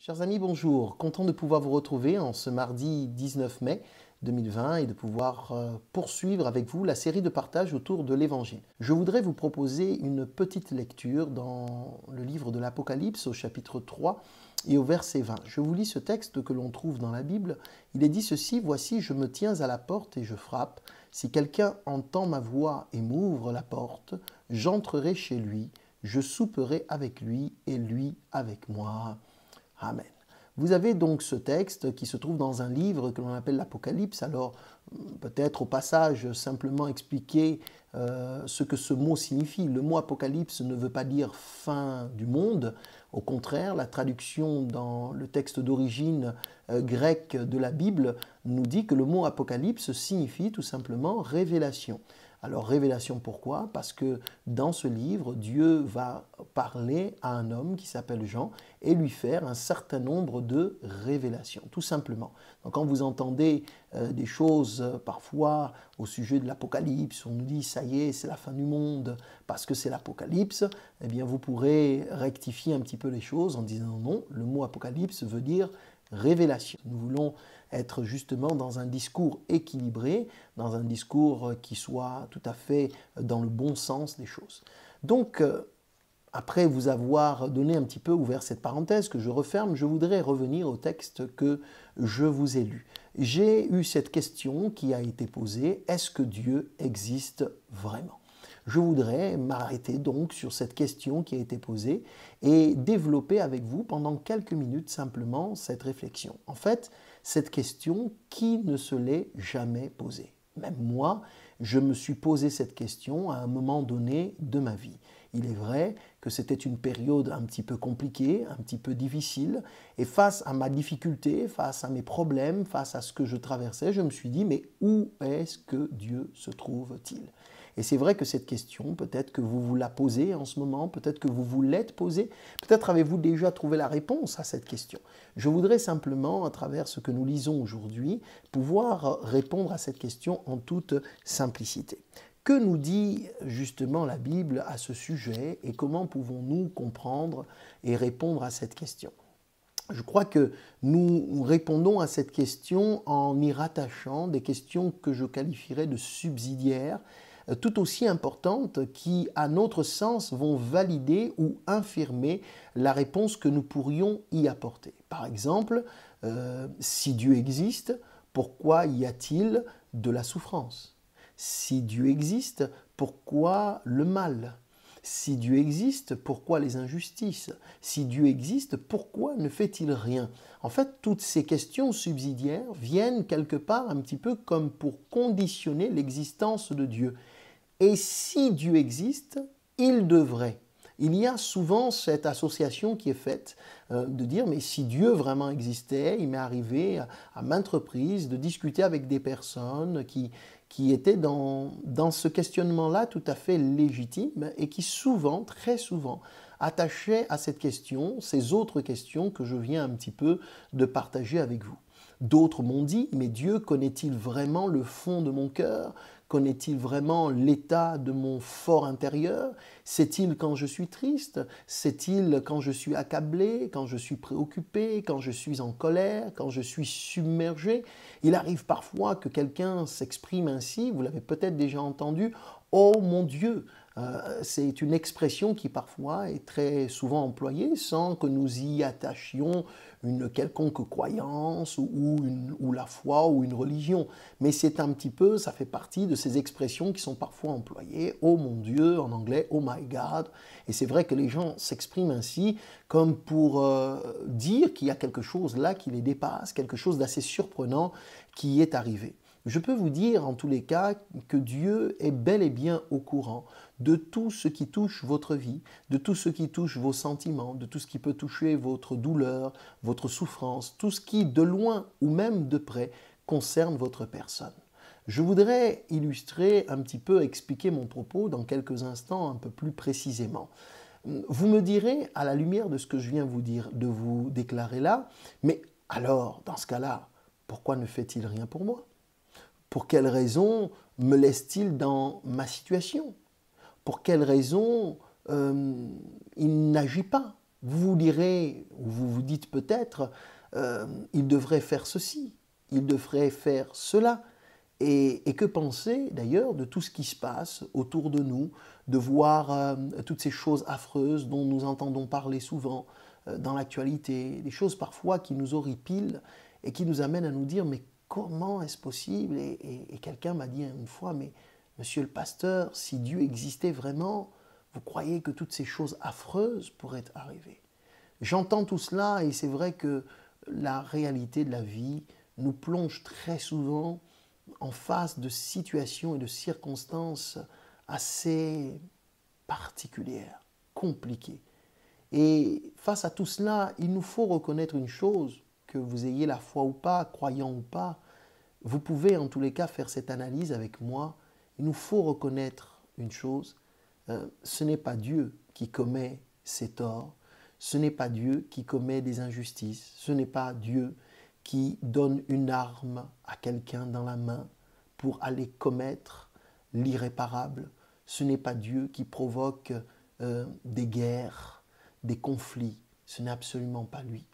Chers amis, bonjour. Content de pouvoir vous retrouver en ce mardi 19 mai 2020 et de pouvoir poursuivre avec vous la série de partage autour de l'Évangile. Je voudrais vous proposer une petite lecture dans le livre de l'Apocalypse au chapitre 3 et au verset 20. Je vous lis ce texte que l'on trouve dans la Bible. Il est dit ceci: « Voici, je me tiens à la porte et je frappe. Si quelqu'un entend ma voix et m'ouvre la porte, j'entrerai chez lui, je souperai avec lui et lui avec moi. » Amen. Vous avez donc ce texte qui se trouve dans un livre que l'on appelle l'Apocalypse. Alors, peut-être au passage, simplement expliquer ce que ce mot signifie. Le mot Apocalypse ne veut pas dire fin du monde. Au contraire, la traduction dans le texte d'origine grec de la Bible nous dit que le mot Apocalypse signifie tout simplement révélation. Alors, révélation pourquoi? Parce que dans ce livre, Dieu va parler à un homme qui s'appelle Jean et lui faire un certain nombre de révélations, tout simplement. Donc, quand vous entendez des choses parfois au sujet de l'Apocalypse, on nous dit « ça y est, c'est la fin du monde parce que c'est l'Apocalypse », eh bien, vous pourrez rectifier un petit peu les choses en disant non, le mot Apocalypse veut dire révélation. Nous voulons être justement dans un discours équilibré, dans un discours qui soit tout à fait dans le bon sens des choses. Donc, après vous avoir donné un petit peu ouvert cette parenthèse que je referme, je voudrais revenir au texte que je vous ai lu. J'ai eu cette question qui a été posée: est-ce que Dieu existe vraiment ? Je voudrais m'arrêter donc sur cette question qui a été posée et développer avec vous pendant quelques minutes simplement cette réflexion. En fait, cette question, qui ne se l'est jamais posée? Même moi, je me suis posé cette question à un moment donné de ma vie. Il est vrai que c'était une période un petit peu compliquée, un petit peu difficile, et face à ma difficulté, face à mes problèmes, face à ce que je traversais, je me suis dit, mais où est-ce que Dieu se trouve-t-il ? Et c'est vrai que cette question, peut-être que vous vous la posez en ce moment, peut-être que vous vous l'êtes posée, peut-être avez-vous déjà trouvé la réponse à cette question. Je voudrais simplement, à travers ce que nous lisons aujourd'hui, pouvoir répondre à cette question en toute simplicité. Que nous dit justement la Bible à ce sujet et comment pouvons-nous comprendre et répondre à cette question ? Je crois que nous répondons à cette question en y rattachant des questions que je qualifierais de subsidiaires, tout aussi importantes, qui, à notre sens, vont valider ou infirmer la réponse que nous pourrions y apporter. Par exemple, si Dieu existe, pourquoi y a-t-il de la souffrance ? Si Dieu existe, pourquoi le mal ? Si Dieu existe, pourquoi les injustices? Si Dieu existe, pourquoi ne fait-il rien? En fait, toutes ces questions subsidiaires viennent quelque part un petit peu comme pour conditionner l'existence de Dieu. Et si Dieu existe, il devrait. Il y a souvent cette association qui est faite de dire, mais si Dieu vraiment existait, il m'est arrivé à maintes reprises de discuter avec des personnes qui étaient dans ce questionnement-là tout à fait légitime et qui souvent, très souvent, attachaient à cette question ces autres questions que je viens un petit peu de partager avec vous. D'autres m'ont dit, mais Dieu connaît-il vraiment le fond de mon cœur ? Connaît-il vraiment l'état de mon fort intérieur? Sait-il quand je suis triste? Sait-il quand je suis accablé, quand je suis préoccupé, quand je suis en colère, quand je suis submergé? Il arrive parfois que quelqu'un s'exprime ainsi, vous l'avez peut-être déjà entendu, « Oh mon Dieu !» C'est une expression qui parfois est très souvent employée sans que nous y attachions une quelconque croyance ou la foi ou une religion. Mais c'est un petit peu, ça fait partie de ces expressions qui sont parfois employées. « Oh mon Dieu » en anglais, « Oh my God ». Et c'est vrai que les gens s'expriment ainsi comme pour dire qu'il y a quelque chose là qui les dépasse, quelque chose d'assez surprenant qui est arrivé. Je peux vous dire en tous les cas que Dieu est bel et bien au courant de tout ce qui touche votre vie, de tout ce qui touche vos sentiments, de tout ce qui peut toucher votre douleur, votre souffrance, tout ce qui, de loin ou même de près, concerne votre personne. Je voudrais illustrer un petit peu, expliquer mon propos dans quelques instants un peu plus précisément. Vous me direz, à la lumière de ce que je viens de vous déclarer là, mais alors, dans ce cas-là, pourquoi ne fait-il rien pour moi ? Pour quelle raison me laisse-t-il dans ma situation ? Pour quelle raison il n'agit pas? Vous vous direz, ou vous vous dites peut-être, il devrait faire ceci, il devrait faire cela. Et que penser d'ailleurs de tout ce qui se passe autour de nous, de voir toutes ces choses affreuses dont nous entendons parler souvent dans l'actualité, des choses parfois qui nous horripilent et qui nous amènent à nous dire mais comment est-ce possible? Et quelqu'un m'a dit une fois, mais monsieur le pasteur, si Dieu existait vraiment, vous croyez que toutes ces choses affreuses pourraient arriver? J'entends tout cela et c'est vrai que la réalité de la vie nous plonge très souvent en face de situations et de circonstances assez particulières, compliquées. Et face à tout cela, il nous faut reconnaître une chose, que vous ayez la foi ou pas, croyant ou pas, vous pouvez en tous les cas faire cette analyse avec moi. Il nous faut reconnaître une chose, ce n'est pas Dieu qui commet ces torts, ce n'est pas Dieu qui commet des injustices, ce n'est pas Dieu qui donne une arme à quelqu'un dans la main pour aller commettre l'irréparable. Ce n'est pas Dieu qui provoque des guerres, des conflits. Ce n'est absolument pas lui.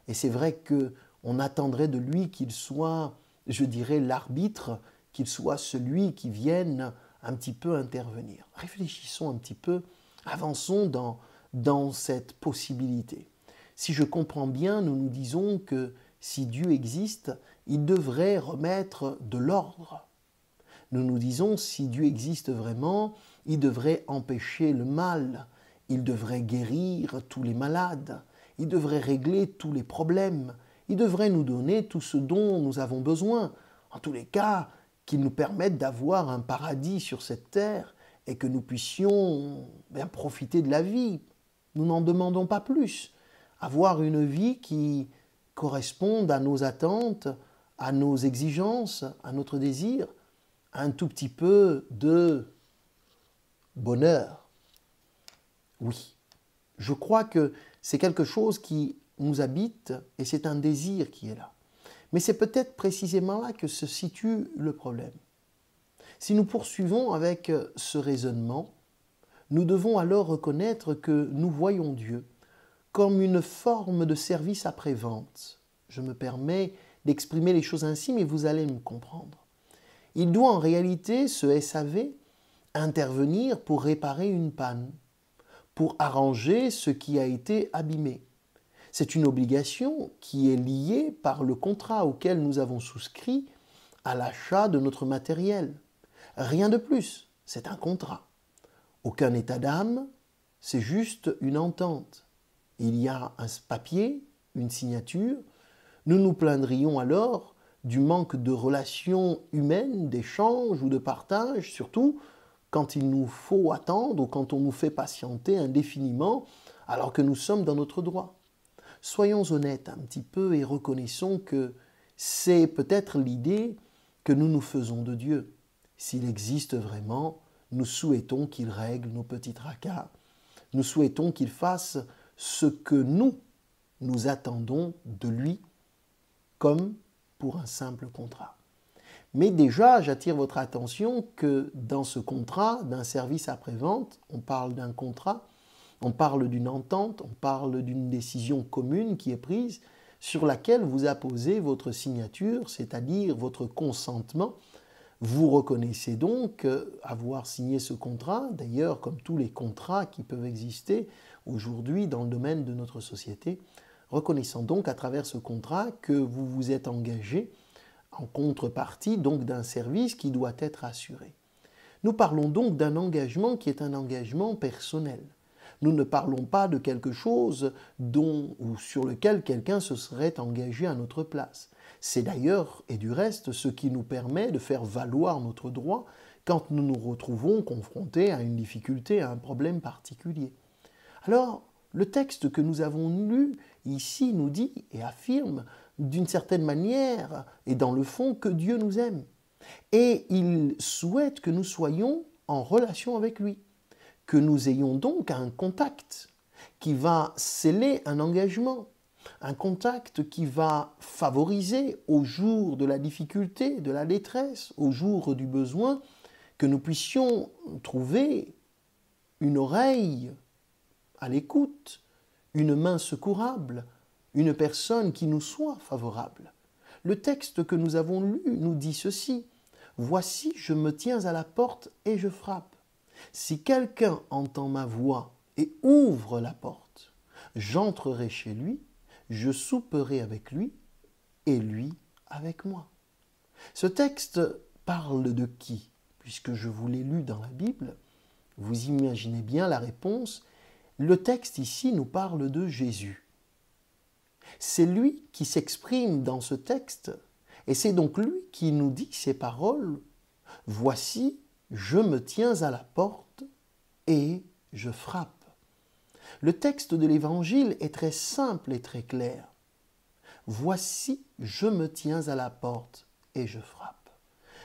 Et c'est vrai qu'on attendrait de lui qu'il soit, je dirais, l'arbitre, qu'il soit celui qui vienne un petit peu intervenir. Réfléchissons un petit peu, avançons dans cette possibilité. Si je comprends bien, nous nous disons que si Dieu existe, il devrait remettre de l'ordre. Nous nous disons, si Dieu existe vraiment, il devrait empêcher le mal, il devrait guérir tous les malades, il devrait régler tous les problèmes, il devrait nous donner tout ce dont nous avons besoin. En tous les cas, qu'il nous permette d'avoir un paradis sur cette terre et que nous puissions bien profiter de la vie. Nous n'en demandons pas plus. Avoir une vie qui corresponde à nos attentes, à nos exigences, à notre désir, un tout petit peu de bonheur. Oui, je crois que c'est quelque chose qui nous habite et c'est un désir qui est là. Mais c'est peut-être précisément là que se situe le problème. Si nous poursuivons avec ce raisonnement, nous devons alors reconnaître que nous voyons Dieu comme une forme de service après-vente. Je me permets d'exprimer les choses ainsi, mais vous allez me comprendre. Il doit en réalité, ce SAV, intervenir pour réparer une panne, pour arranger ce qui a été abîmé. C'est une obligation qui est liée par le contrat auquel nous avons souscrit à l'achat de notre matériel. Rien de plus, c'est un contrat. Aucun état d'âme, c'est juste une entente. Il y a un papier, une signature. Nous nous plaindrions alors du manque de relations humaines, d'échanges ou de partage, surtout quand il nous faut attendre ou quand on nous fait patienter indéfiniment alors que nous sommes dans notre droit. Soyons honnêtes un petit peu et reconnaissons que c'est peut-être l'idée que nous nous faisons de Dieu. S'il existe vraiment, nous souhaitons qu'il règle nos petits tracas. Nous souhaitons qu'il fasse ce que nous attendons de lui comme pour un simple contrat. Mais déjà, j'attire votre attention que dans ce contrat d'un service après-vente, on parle d'un contrat, on parle d'une entente, on parle d'une décision commune qui est prise sur laquelle vous apposez votre signature, c'est-à-dire votre consentement. Vous reconnaissez donc avoir signé ce contrat, d'ailleurs comme tous les contrats qui peuvent exister aujourd'hui dans le domaine de notre société, reconnaissant donc à travers ce contrat que vous vous êtes engagé en contrepartie donc d'un service qui doit être assuré. Nous parlons donc d'un engagement qui est un engagement personnel. Nous ne parlons pas de quelque chose dont ou sur lequel quelqu'un se serait engagé à notre place. C'est d'ailleurs, et du reste, ce qui nous permet de faire valoir notre droit quand nous nous retrouvons confrontés à une difficulté, à un problème particulier. Alors, le texte que nous avons lu ici nous dit et affirme d'une certaine manière et dans le fond que Dieu nous aime. Et il souhaite que nous soyons en relation avec lui, que nous ayons donc un contact qui va sceller un engagement, un contact qui va favoriser au jour de la difficulté, de la détresse, au jour du besoin, que nous puissions trouver une oreille à l'écoute, une main secourable, une personne qui nous soit favorable. Le texte que nous avons lu nous dit ceci: « Voici, je me tiens à la porte et je frappe. Si quelqu'un entend ma voix et ouvre la porte, j'entrerai chez lui, je souperai avec lui et lui avec moi. » Ce texte parle de qui? Puisque je vous l'ai lu dans la Bible, vous imaginez bien la réponse. Le texte ici nous parle de Jésus. C'est lui qui s'exprime dans ce texte et c'est donc lui qui nous dit ces paroles. « Voici, je me tiens à la porte et je frappe. » Le texte de l'Évangile est très simple et très clair. « Voici, je me tiens à la porte et je frappe. »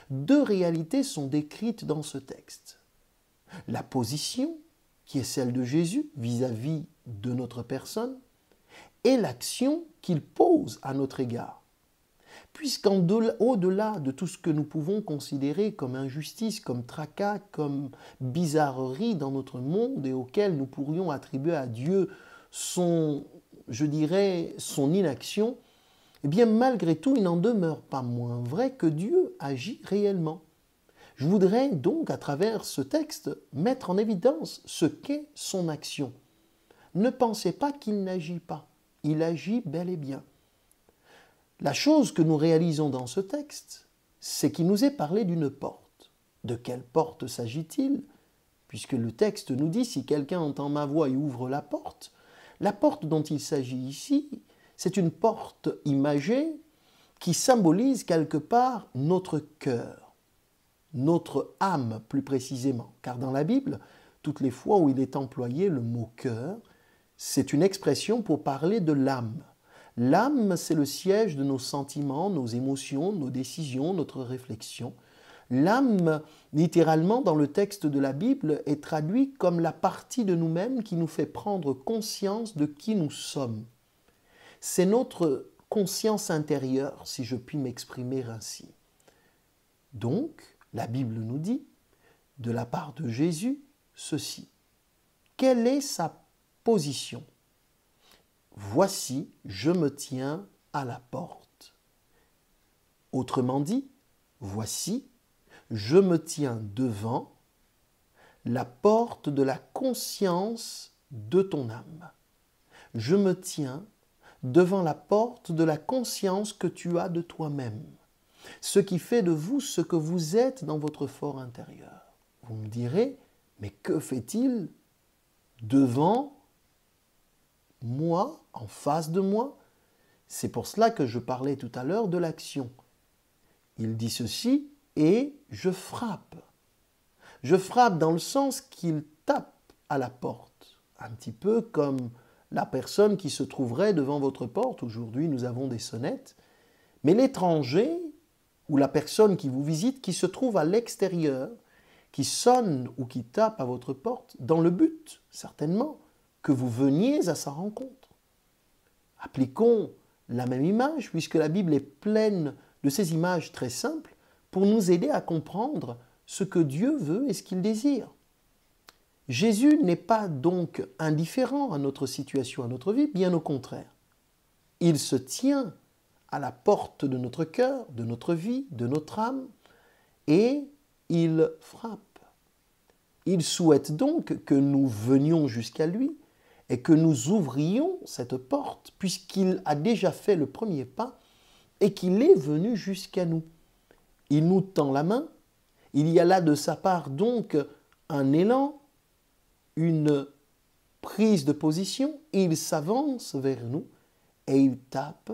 Deux réalités sont décrites dans ce texte. La position, qui est celle de Jésus vis-à-vis de notre personne, et l'action qu'il pose à notre égard. Puisqu'au-delà de tout ce que nous pouvons considérer comme injustice, comme tracas, comme bizarrerie dans notre monde et auquel nous pourrions attribuer à Dieu son inaction, eh bien malgré tout, il n'en demeure pas moins vrai que Dieu agit réellement. Je voudrais donc, à travers ce texte, mettre en évidence ce qu'est son action. Ne pensez pas qu'il n'agit pas. Il agit bel et bien. La chose que nous réalisons dans ce texte, c'est qu'il nous est parlé d'une porte. De quelle porte s'agit-il? Puisque le texte nous dit « si quelqu'un entend ma voix et ouvre la porte », la porte dont il s'agit ici, c'est une porte imagée qui symbolise quelque part notre cœur, notre âme plus précisément. Car dans la Bible, toutes les fois où il est employé le mot cœur, c'est une expression pour parler de l'âme. L'âme, c'est le siège de nos sentiments, nos émotions, nos décisions, notre réflexion. L'âme, littéralement, dans le texte de la Bible, est traduite comme la partie de nous-mêmes qui nous fait prendre conscience de qui nous sommes. C'est notre conscience intérieure, si je puis m'exprimer ainsi. Donc, la Bible nous dit, de la part de Jésus, ceci. Quelle est sa position? Voici, je me tiens à la porte. Autrement dit, voici, je me tiens devant la porte de la conscience de ton âme. Je me tiens devant la porte de la conscience que tu as de toi-même, ce qui fait de vous ce que vous êtes dans votre fort intérieur. Vous me direz, mais que fait-il devant moi, en face de moi? C'est pour cela que je parlais tout à l'heure de l'action. Il dit ceci, et je frappe. Je frappe dans le sens qu'il tape à la porte, un petit peu comme la personne qui se trouverait devant votre porte. Aujourd'hui, nous avons des sonnettes. Mais l'étranger ou la personne qui vous visite, qui se trouve à l'extérieur, qui sonne ou qui tape à votre porte, dans le but, certainement, que vous veniez à sa rencontre. Appliquons la même image, puisque la Bible est pleine de ces images très simples, pour nous aider à comprendre ce que Dieu veut et ce qu'il désire. Jésus n'est pas donc indifférent à notre situation, à notre vie, bien au contraire. Il se tient à la porte de notre cœur, de notre vie, de notre âme, et il frappe. Il souhaite donc que nous venions jusqu'à lui et que nous ouvrions cette porte, puisqu'il a déjà fait le premier pas et qu'il est venu jusqu'à nous. Il nous tend la main, il y a là de sa part donc un élan, une prise de position, il s'avance vers nous et il tape.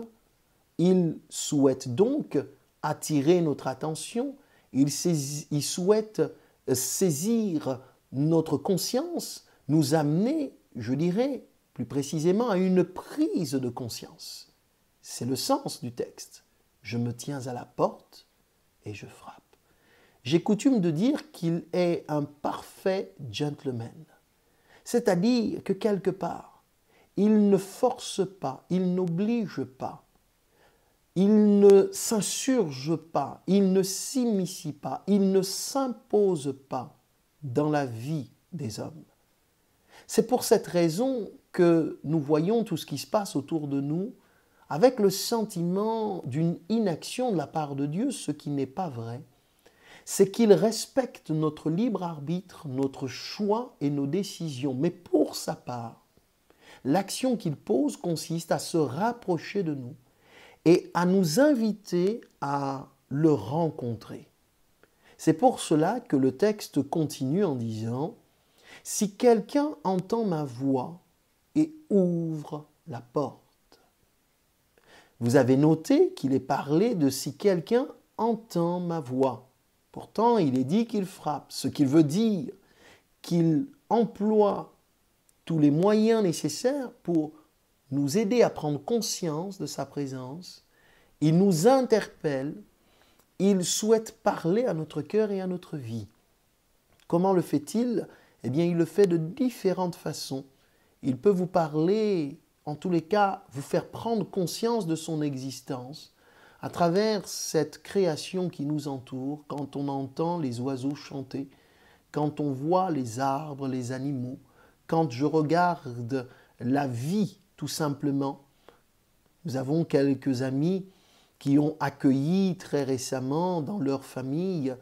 Il souhaite donc attirer notre attention, il souhaite saisir notre conscience, nous amener, je dirais plus précisément, à une prise de conscience. C'est le sens du texte. Je me tiens à la porte et je frappe. J'ai coutume de dire qu'il est un parfait gentleman. C'est-à-dire que quelque part, il ne force pas, il n'oblige pas, il ne s'insurge pas, il ne s'immisce pas, il ne s'impose pas dans la vie des hommes. C'est pour cette raison que nous voyons tout ce qui se passe autour de nous avec le sentiment d'une inaction de la part de Dieu, ce qui n'est pas vrai, c'est qu'il respecte notre libre arbitre, notre choix et nos décisions. Mais pour sa part, l'action qu'il pose consiste à se rapprocher de nous et à nous inviter à le rencontrer. C'est pour cela que le texte continue en disant « Si quelqu'un entend ma voix et ouvre la porte ». Vous avez noté qu'il est parlé de « si quelqu'un entend ma voix ». Pourtant, il est dit qu'il frappe, ce qui veut dire qu'il emploie tous les moyens nécessaires pour nous aider à prendre conscience de sa présence. Il nous interpelle, il souhaite parler à notre cœur et à notre vie. Comment le fait-il? Eh bien, il le fait de différentes façons. Il peut vous parler, en tous les cas, vous faire prendre conscience de son existence à travers cette création qui nous entoure, quand on entend les oiseaux chanter, quand on voit les arbres, les animaux, quand je regarde la vie tout simplement. Nous avons quelques amis qui ont accueilli très récemment dans leur famille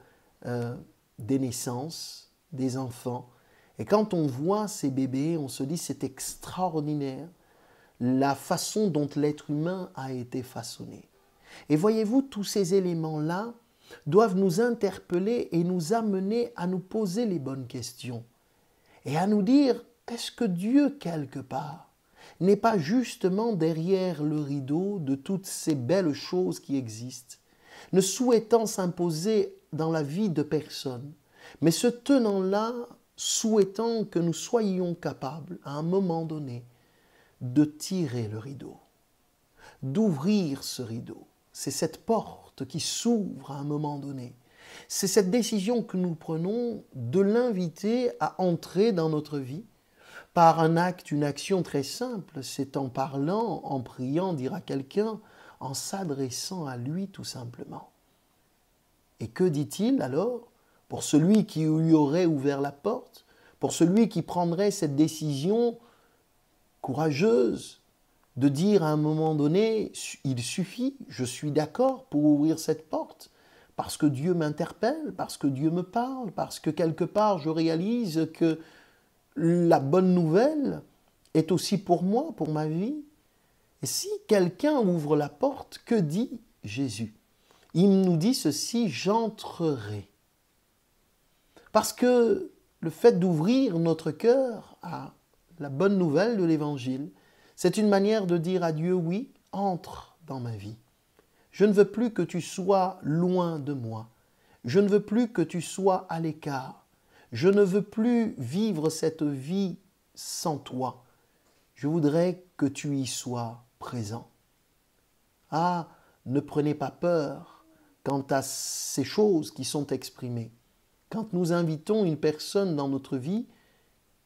des naissances, des enfants. Et quand on voit ces bébés, on se dit c'est extraordinaire la façon dont l'être humain a été façonné. Et voyez-vous, tous ces éléments-là doivent nous interpeller et nous amener à nous poser les bonnes questions. Et à nous dire, est-ce que Dieu, quelque part, n'est pas justement derrière le rideau de toutes ces belles choses qui existent, ne souhaitant s'imposer dans la vie de personne, mais se tenant là, souhaitant que nous soyons capables, à un moment donné, de tirer le rideau, d'ouvrir ce rideau. C'est cette porte qui s'ouvre à un moment donné. C'est cette décision que nous prenons de l'inviter à entrer dans notre vie par un acte, une action très simple. C'est en parlant, en priant, dire à quelqu'un, en s'adressant à lui tout simplement. Et que dit-il alors pour celui qui lui aurait ouvert la porte, pour celui qui prendrait cette décision courageuse de dire à un moment donné, il suffit, je suis d'accord pour ouvrir cette porte, parce que Dieu m'interpelle, parce que Dieu me parle, parce que quelque part je réalise que la bonne nouvelle est aussi pour moi, pour ma vie. Et si quelqu'un ouvre la porte, que dit Jésus? Il nous dit ceci, j'entrerai. Parce que le fait d'ouvrir notre cœur à la bonne nouvelle de l'Évangile, c'est une manière de dire à Dieu, oui, entre dans ma vie. Je ne veux plus que tu sois loin de moi. Je ne veux plus que tu sois à l'écart. Je ne veux plus vivre cette vie sans toi. Je voudrais que tu y sois présent. Ah, ne prenez pas peur quant à ces choses qui sont exprimées. Quand nous invitons une personne dans notre vie,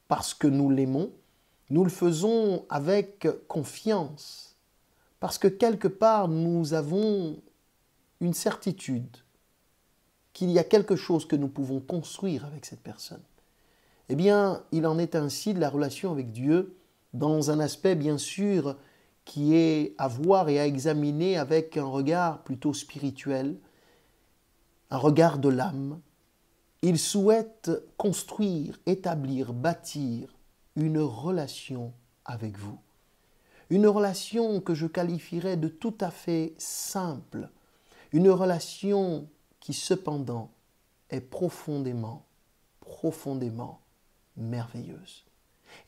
parce que nous l'aimons, nous le faisons avec confiance, parce que quelque part nous avons une certitude qu'il y a quelque chose que nous pouvons construire avec cette personne. Eh bien, il en est ainsi de la relation avec Dieu, dans un aspect bien sûr qui est à voir et à examiner avec un regard plutôt spirituel, un regard de l'âme. Il souhaite construire, établir, bâtir une relation avec vous. Une relation que je qualifierais de tout à fait simple. Une relation qui cependant est profondément, profondément merveilleuse.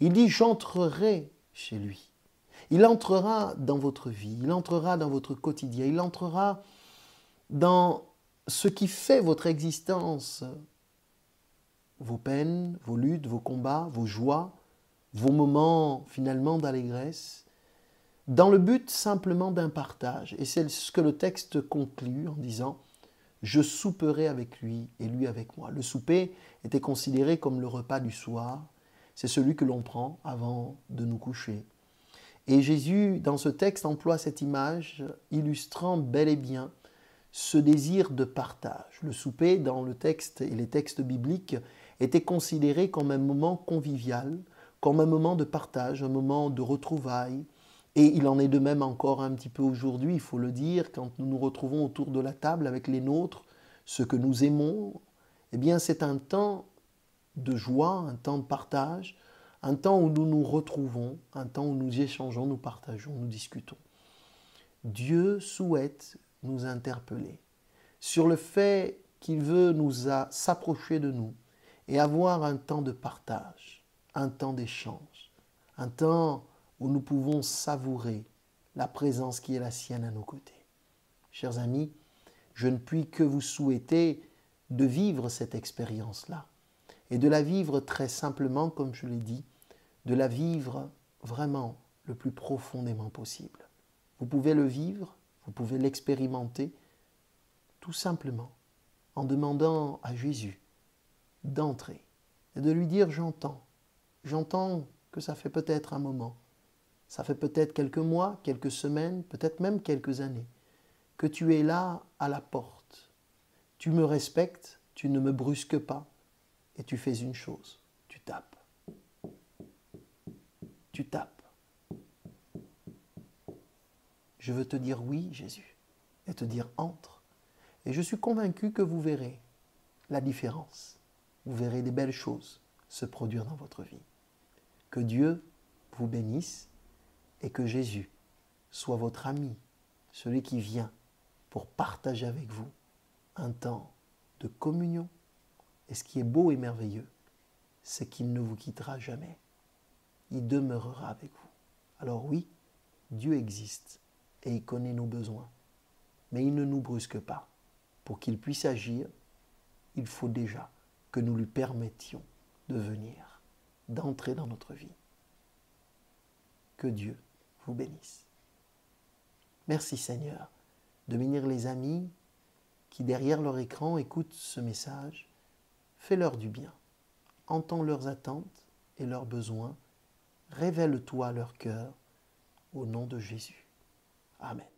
Il dit « j'entrerai chez lui ». Il entrera dans votre vie, il entrera dans votre quotidien, il entrera dans ce qui fait votre existence, vos peines, vos luttes, vos combats, vos joies, vos moments finalement d'allégresse, dans le but simplement d'un partage. Et c'est ce que le texte conclut en disant « Je souperai avec lui et lui avec moi ». Le souper était considéré comme le repas du soir. C'est celui que l'on prend avant de nous coucher. Et Jésus, dans ce texte, emploie cette image illustrant bel et bien ce désir de partage. Le souper, dans le texte et les textes bibliques, était considéré comme un moment convivial comme un moment de partage, un moment de retrouvailles. Et il en est de même encore un petit peu aujourd'hui, il faut le dire, quand nous nous retrouvons autour de la table avec les nôtres, ceux que nous aimons, eh bien c'est un temps de joie, un temps de partage, un temps où nous nous retrouvons, un temps où nous échangeons, nous partageons, nous discutons. Dieu souhaite nous interpeller sur le fait qu'il veut s'approcher de nous et avoir un temps de partage, un temps d'échange, un temps où nous pouvons savourer la présence qui est la sienne à nos côtés. Chers amis, je ne puis que vous souhaiter de vivre cette expérience-là et de la vivre très simplement, comme je l'ai dit, de la vivre vraiment le plus profondément possible. Vous pouvez le vivre, vous pouvez l'expérimenter tout simplement en demandant à Jésus d'entrer et de lui dire « j'entends que ça fait peut-être un moment, ça fait peut-être quelques mois, quelques semaines, peut-être même quelques années, que tu es là à la porte. Tu me respectes, tu ne me brusques pas, et tu fais une chose, tu tapes. Tu tapes. Je veux te dire oui, Jésus, et te dire entre. Et je suis convaincu que vous verrez la différence. Vous verrez des belles choses se produire dans votre vie. Que Dieu vous bénisse et que Jésus soit votre ami, celui qui vient pour partager avec vous un temps de communion. Et ce qui est beau et merveilleux, c'est qu'il ne vous quittera jamais. Il demeurera avec vous. Alors oui, Dieu existe et il connaît nos besoins. Mais il ne nous brusque pas. Pour qu'il puisse agir, il faut déjà que nous lui permettions de venir, d'entrer dans notre vie. Que Dieu vous bénisse. Merci Seigneur de bénir les amis qui derrière leur écran écoutent ce message. Fais-leur du bien. Entends leurs attentes et leurs besoins. Révèle-toi à leur cœur au nom de Jésus. Amen.